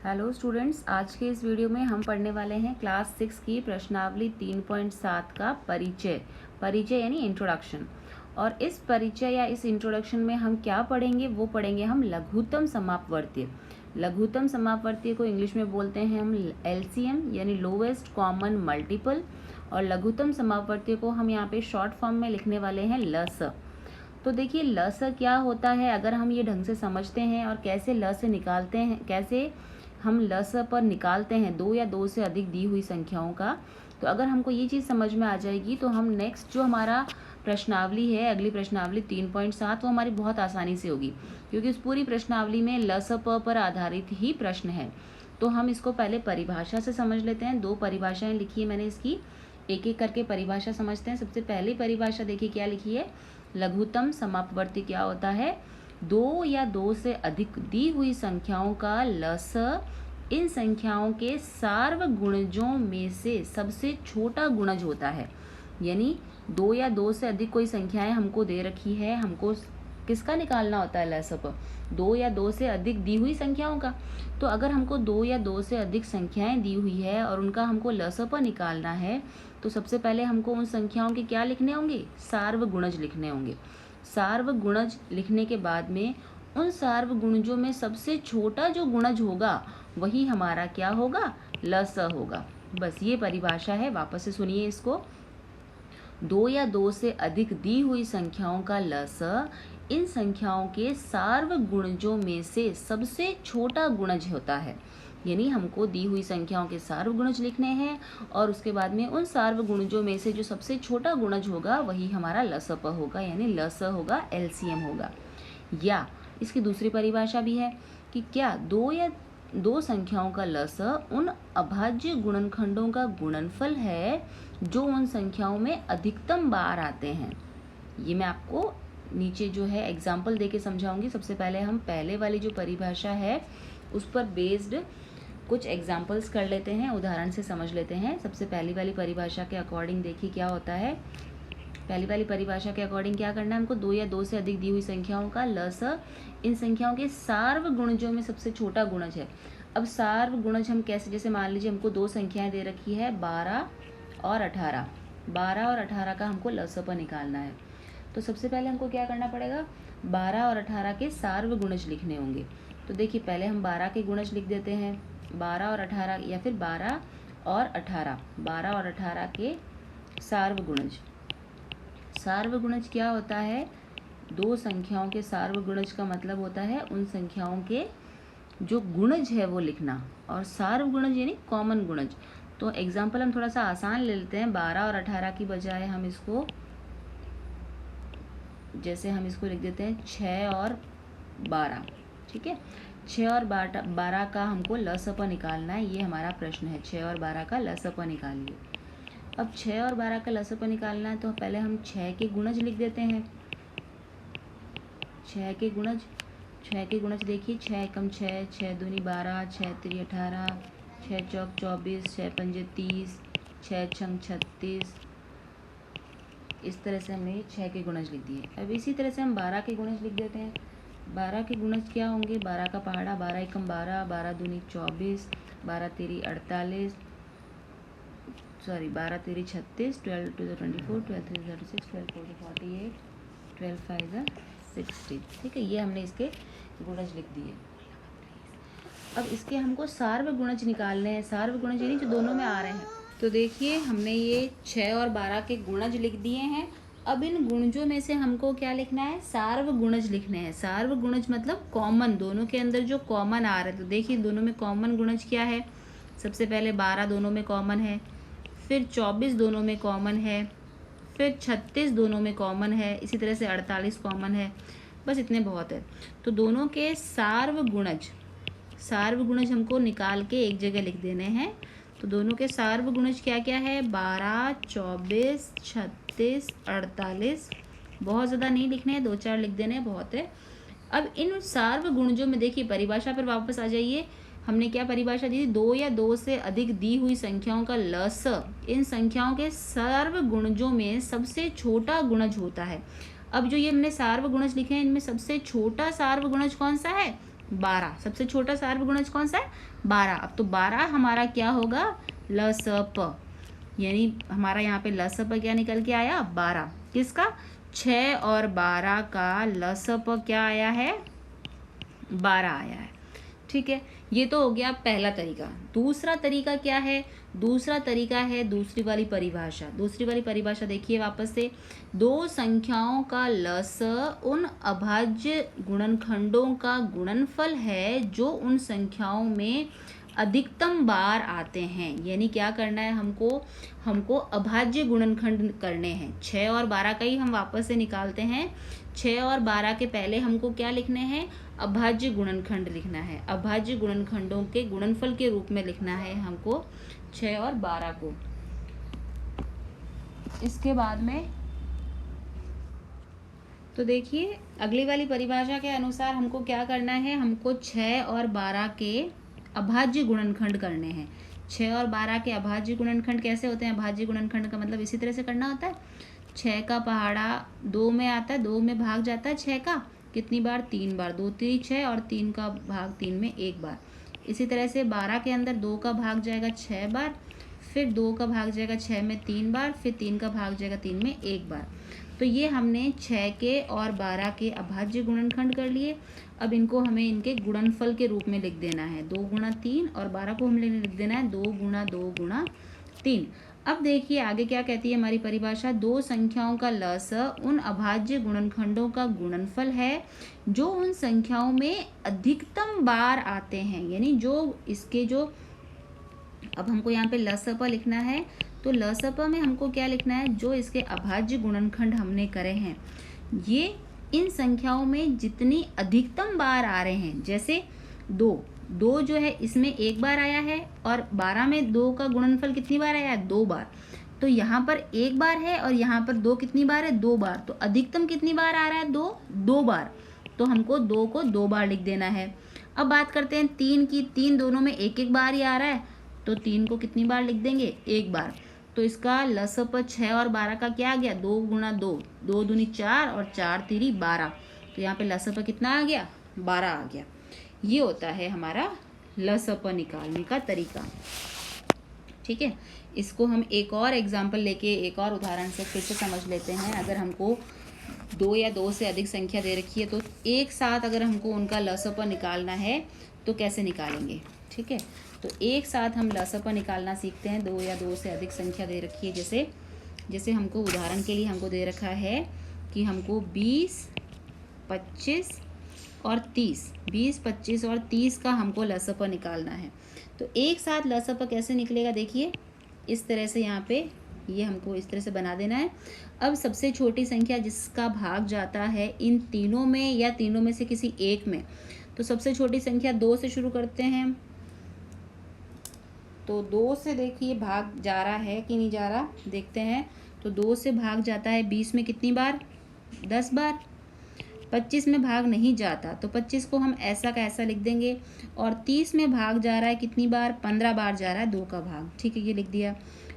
Hello students, आज के इस वीडियो में हम पढ़ने वाले हैं क्लास 6 की प्रश्नावली 3.7 का परिचय यानी इंट्रोडक्शन। और इस परिचय या इस इंट्रोडक्शन में हम क्या पढ़ेंगे, वो पढ़ेंगे हम लघुत्तम समापवर्तीय। लघुत्तम समापवर्तीय को इंग्लिश में बोलते हैं हम LCM यानी लोवेस्ट कॉमन मल्टीपल, और लघुत्तम समापवर्तीय को हम यहाँ पे शॉर्ट फॉर्म में लिखने वाले हैं LS। तो देखिए LS क्या होता है, अगर हम ये ढंग से समझते हैं और कैसे LS निकालते हैं, कैसे हम LS पर निकालते हैं दो या दो से अधिक दी हुई संख्याओं का, तो अगर हमको ये चीज़ समझ में आ जाएगी तो हम नेक्स्ट जो हमारा प्रश्नावली है, अगली प्रश्नावली 3.7, वो हमारी बहुत आसानी से होगी, क्योंकि उस पूरी प्रश्नावली में LS पर आधारित ही प्रश्न है। तो हम इसको पहले परिभाषा से समझ लेते हैं। दो परिभाषाएं लिखी है मैंने, इसकी एक एक करके परिभाषा समझते हैं। सबसे पहली परिभाषा देखिए क्या लिखी है, लघुत्तम समापवर्ती क्या होता है, दो या दो से अधिक दी हुई संख्याओं का LS इन संख्याओं के सार्वगुणजों में से सबसे छोटा गुणज होता है। यानी दो या दो से अधिक कोई संख्याएं हमको दे रखी है, हमको किसका निकालना होता है LS पर, दो या दो से अधिक दी हुई संख्याओं का। तो अगर हमको दो या दो से अधिक संख्याएं दी हुई है और उनका हमको LS पर निकालना है, तो सबसे पहले हमको उन संख्याओं के क्या लिखने होंगे, सार्वगुणज लिखने होंगे। सार्वगुणज लिखने के बाद में उन सार्वगुणजों में सबसे छोटा जो गुणज होगा वही हमारा क्या होगा, LS होगा। बस ये परिभाषा है, वापस से सुनिए इसको। दो या दो से अधिक दी हुई संख्याओं का LS इन संख्याओं के सार्वगुणजों में से सबसे छोटा गुणज होता है। यानी हमको दी हुई संख्याओं के सार्वगुणज लिखने हैं और उसके बाद में उन सार्वगुणजों में से जो सबसे छोटा गुणज होगा वही हमारा LS होगा, यानी LS होगा, LCM होगा। या इसकी दूसरी परिभाषा भी है कि क्या दो या दो संख्याओं का LS उन अभाज्य गुणनखंडों का गुणनफल है जो उन संख्याओं में अधिकतम बार आते हैं। ये मैं आपको नीचे जो है एग्जाम्पल देके समझाऊंगी। सबसे पहले हम पहले वाली जो परिभाषा है उस पर बेस्ड कुछ एग्जाम्पल्स कर लेते हैं, उदाहरण से समझ लेते हैं। सबसे पहली वाली परिभाषा के अकॉर्डिंग देखिए क्या होता है। पहली वाली परिभाषा के अकॉर्डिंग क्या करना है हमको, दो या दो से अधिक दी हुई संख्याओं का LS इन संख्याओं के सार्वगुणजों में सबसे छोटा गुणज है। अब सार्वगुणज हम कैसे, जैसे मान लीजिए हमको दो संख्याएं दे रखी है 12 और 18, 12 और 18 का हमको LS पर निकालना है। तो सबसे पहले हमको क्या करना पड़ेगा, 12 और 18 के सार्वगुणज लिखने होंगे। तो देखिए पहले हम 12 के गुणज लिख देते हैं, 12 और 18, या फिर 12 और 18, 12 और 18 के सार्वगुणज। सार्वगुणज क्या होता है, दो संख्याओं के सार्वगुणज का मतलब होता है उन संख्याओं के जो गुणज है वो लिखना, और सार्वगुणज यानी कॉमन गुणज। तो एग्जाम्पल हम थोड़ा सा आसान ले लेते हैं। 12 और 18 की बजाय हम इसको, जैसे हम इसको लिख देते हैं 6 और 12, ठीक है। 6 और 12 का हमको LS पर निकालना है, ये हमारा प्रश्न है। 6 और 12 का LS पर निकालिए। अब 6 और 12 का LS पर निकालना है तो पहले हम 6 के गुणज लिख देते हैं। 6 के गुणज, 6 के गुणज देखिए, 6 एकम 6, 6 दूनी 12, 6 तिरी 18, 6 चौक 24, 6 पंजे 30, 6 छंग 36। इस तरह से हमने 6 के गुणज लिख दिए। अब इसी तरह से हम 12 के गुणज लिख देते हैं। 12 के गुणज क्या होंगे, 12 का पहाड़ा, 12 एकम 12, 12 दूनी 24, 12 तिरी 48, 12 तिरी 36, 12 टू 24, 12 3 36, 12 4 48, 12 5 60, ठीक है। ये हमने इसके गुणज लिख दिए। अब इसके हमको सार्वगुणज निकालने हैं। सार्वगुणज यानी जो दोनों में आ रहे हैं। तो देखिए हमने ये 6 और 12 के गुणज लिख दिए हैं। अब इन गुणजों में से हमको क्या लिखना है, सार्वगुणज लिखने हैं। सार्वगुणज मतलब कॉमन, दोनों के अंदर जो कॉमन आ रहे हैं। तो देखिए दोनों में कॉमन गुणज क्या है, सबसे पहले 12 दोनों में कॉमन है, फिर 24 दोनों में कॉमन है, फिर 36 दोनों में कॉमन है, इसी तरह से 48 कॉमन है। बस इतने बहुत है। तो दोनों के सार्वगुणज, सार्वगुणज हमको निकाल के एक जगह लिख देने हैं। तो दोनों के सार्वगुणज क्या क्या है, 12, 24, 36, 48। बहुत ज़्यादा नहीं लिखने हैं, 2-4 लिख देने हैं, बहुत है। अब इन सार्वगुणजों में देखिए परिभाषा पर वापस आ जाइए। हमने क्या परिभाषा दी थी, दो या दो से अधिक दी हुई संख्याओं का LS इन संख्याओं के सार्वगुणजों में सबसे छोटा गुणज होता है। अब जो ये हमने सार्वगुणज लिखे हैं इनमें सबसे छोटा सार्वगुणज कौन सा है, 12। सबसे छोटा सार्वभौमिक गुणज कौन सा है? 12। अब तो 12 हमारा क्या होगा? लसप, यानी हमारा यहाँ पे लसप क्या निकल के आया? 12। किसका? 6 और 12 का लसप क्या आया है? 12 आया है। ठीक है, ये तो हो गया पहला तरीका। दूसरा तरीका क्या है? दूसरा तरीका है दूसरी वाली परिभाषा। दूसरी वाली परिभाषा देखिए वापस से, दो संख्याओं का लस उन अभाज्य गुणनखंडों का गुणनफल है जो उन संख्याओं में अधिकतम बार आते हैं। यानी क्या करना है हमको अभाज्य गुणनखंड करने हैं। 6 और 12 का ही हम वापस से निकालते हैं। 6 और 12 के पहले हमको क्या लिखने हैं? अभाज्य गुणनखंड लिखना है। अभाज्य गुणनखंडों के गुणनफल के रूप में लिखना है हमको 6 और 12 को। इसके बाद में तो देखिए अगली वाली परिभाषा के अनुसार हमको क्या करना है? हमको 6 और 12 के अभाज्य गुणनखंड करने हैं। 6 और 12 के अभाज्य गुणनखंड कैसे होते हैं? अभाज्य गुणनखंड का मतलब इसी तरह से करना होता है। 6 का पहाड़ा 2 में आता है, 2 में भाग जाता है 6 का कितनी बार? 3 बार। 2 3 6 और 3 का भाग 3 में 1 बार। इसी तरह से 12 के अंदर 2 का भाग जाएगा 6 बार, फिर 2 का भाग जाएगा 6 में 3 बार, फिर 3 का भाग जाएगा 3 में 1 बार। तो ये हमने 6 के और 12 के अभाज्य गुणनखंड कर लिए। अब इनको हमें इनके गुणनफल के रूप में लिख देना है। 2 गुणा 3 और 12 को हमने लिख देना है 2 गुणा 2 गुणा 3। अब देखिए आगे क्या कहती है हमारी परिभाषा, दो संख्याओं का लस उन अभाज्य गुणनखंडों का गुणनफल है जो उन संख्याओं में अधिकतम बार आते हैं। यानी जो इसके जो, अब हमको यहाँ पे लसप लिखना है, तो लसप में हमको क्या लिखना है? जो इसके अभाज्य गुणनखंड हमने करे हैं, ये इन संख्याओं में जितनी अधिकतम बार आ रहे हैं, जैसे 2 जो है इसमें 1 बार आया है और 12 में 2 का गुणनफल कितनी बार आया है? 2 बार। तो यहाँ पर 1 बार है और यहाँ पर 2 कितनी बार है? 2 बार। तो अधिकतम कितनी बार आ रहा है? 2 बार। तो हमको 2 को 2 बार लिख देना है। अब बात करते हैं 3 की। 3 दोनों में 1 बार ही आ रहा है, तो 3 को कितनी बार लिख देंगे? 1 बार। तो इसका लसप 6 और 12 का क्या आ गया? 2 गुणा 2, 2 दूनी 4 और 4 तीरी 12। तो यहाँ पे लसप कितना आ गया? 12 आ गया। ये होता है हमारा लसप निकालने का तरीका। ठीक है, इसको हम एक और एग्जाम्पल लेके एक और उदाहरण से फिर से समझ लेते हैं। अगर हमको 2 या 2 से अधिक संख्या दे रखी है तो एक साथ अगर हमको उनका लसप निकालना है तो कैसे निकालेंगे? ठीक है, तो एक साथ हम लसप निकालना सीखते हैं। 2 या 2 से अधिक संख्या दे रखी है, जैसे हमको उदाहरण के लिए हमको दे रखा है कि हमको 20, 25 और 30, 20, 25 और 30 का हमको लसप निकालना है। तो एक साथ लसप कैसे निकलेगा? देखिए इस तरह से यहाँ पे ये हमको इस तरह से बना देना है। अब सबसे छोटी संख्या जिसका भाग जाता है इन तीनों में या तीनों में से किसी एक में, तो सबसे छोटी संख्या 2 से शुरू करते हैं। तो 2 से देखिए भाग जा रहा है कि नहीं जा रहा, देखते हैं। तो 2 से भाग जाता है 20 में कितनी बार? 10 बार। 25 में भाग नहीं जाता, तो 25 को हम ऐसा का ऐसा लिख देंगे। और 30 में भाग जा रहा है कितनी बार? 15 बार जा रहा है 2 का भाग। ठीक है, ये लिख दिया।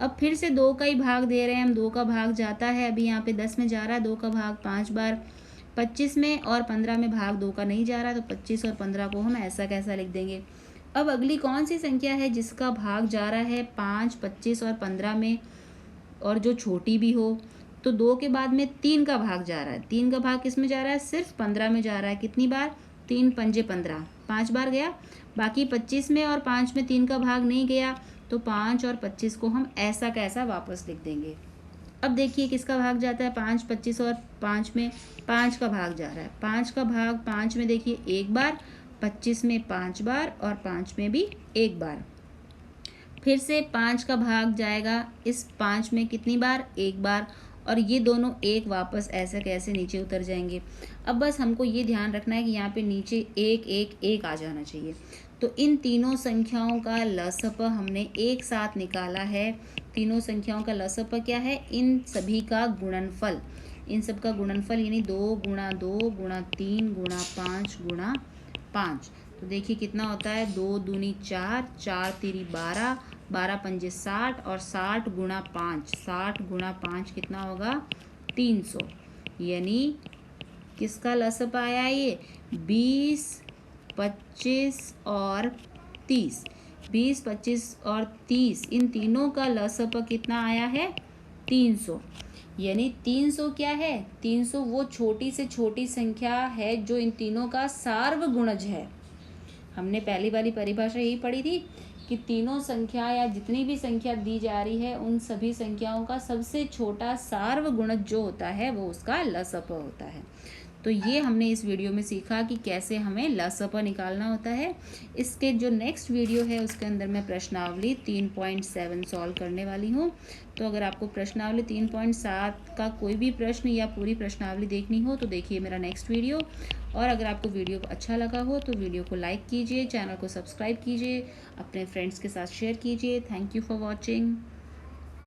अब फिर से 2 का ही भाग दे रहे हैं हम, 2 का भाग जाता है अभी यहाँ पे 10 में जा रहा है 2 का भाग 5 बार। 25 में और 15 में भाग 2 का नहीं जा रहा, तो 25 और 15 को हम ऐसा कैसा लिख देंगे। अब अगली कौन सी संख्या है जिसका भाग जा रहा है 5, 25 और 15 में और जो छोटी भी हो? तो 2 के बाद में 3 का भाग जा रहा है। 3 का भाग किस में जा रहा है? सिर्फ 15 में जा रहा है। कितनी बार? 3 पंजे 15, 5 बार गया। बाकी 25 में और 5 में 3 का भाग नहीं गया, तो 5 और 25 को हम ऐसा कैसा वापस लिख देंगे। अब देखिए किसका भाग जाता है? 5, 25 और 5 में 5 का भाग जा रहा है। 5 का भाग 5 में देखिए 1 बार, 25 में 5 बार और 5 में भी 1 बार। फिर से 5 का भाग जाएगा इस 5 में कितनी बार? 1 बार। और ये दोनों एक वापस ऐसे कैसे नीचे उतर जाएंगे। अब बस हमको ये ध्यान रखना है कि यहाँ पे नीचे 1 1 1 आ जाना चाहिए। तो इन तीनों संख्याओं का लसप हमने एक साथ निकाला है। तीनों संख्याओं का लसप क्या है? इन सभी का गुणनफल। इन सब का गुणनफल यानी 2 गुणा 2 गुणा 3 गुणा 5 गुणा 5। तो देखिए कितना होता है? 2 दूनी 4, 4 तीरी 12, 12 पंजे 60 और 60 गुणा 5, 60 गुणा 5 कितना होगा? 300। यानी किसका लसप आया? ये 20, 25 और 30, 20, 25 और 30, इन तीनों का लसप कितना आया है 300। यानी 300 क्या है, 300 वो छोटी से छोटी संख्या है जो इन तीनों का सार्वगुणज है। हमने पहली वाली परिभाषा यही पढ़ी थी कि तीनों संख्या या जितनी भी संख्या दी जा रही है उन सभी संख्याओं का सबसे छोटा सार्वगुणज जो होता है वो उसका लसप होता है। तो ये हमने इस वीडियो में सीखा कि कैसे हमें लसप निकालना होता है। इसके जो नेक्स्ट वीडियो है उसके अंदर मैं प्रश्नावली 3.7 सॉल्व करने वाली हूँ। तो अगर आपको प्रश्नावली 3.7 का कोई भी प्रश्न या पूरी प्रश्नावली देखनी हो तो देखिए मेरा नेक्स्ट वीडियो। और अगर आपको वीडियो अच्छा लगा हो तो वीडियो को लाइक कीजिए, चैनल को सब्सक्राइब कीजिए, अपने फ्रेंड्स के साथ शेयर कीजिए। Thank you for watching.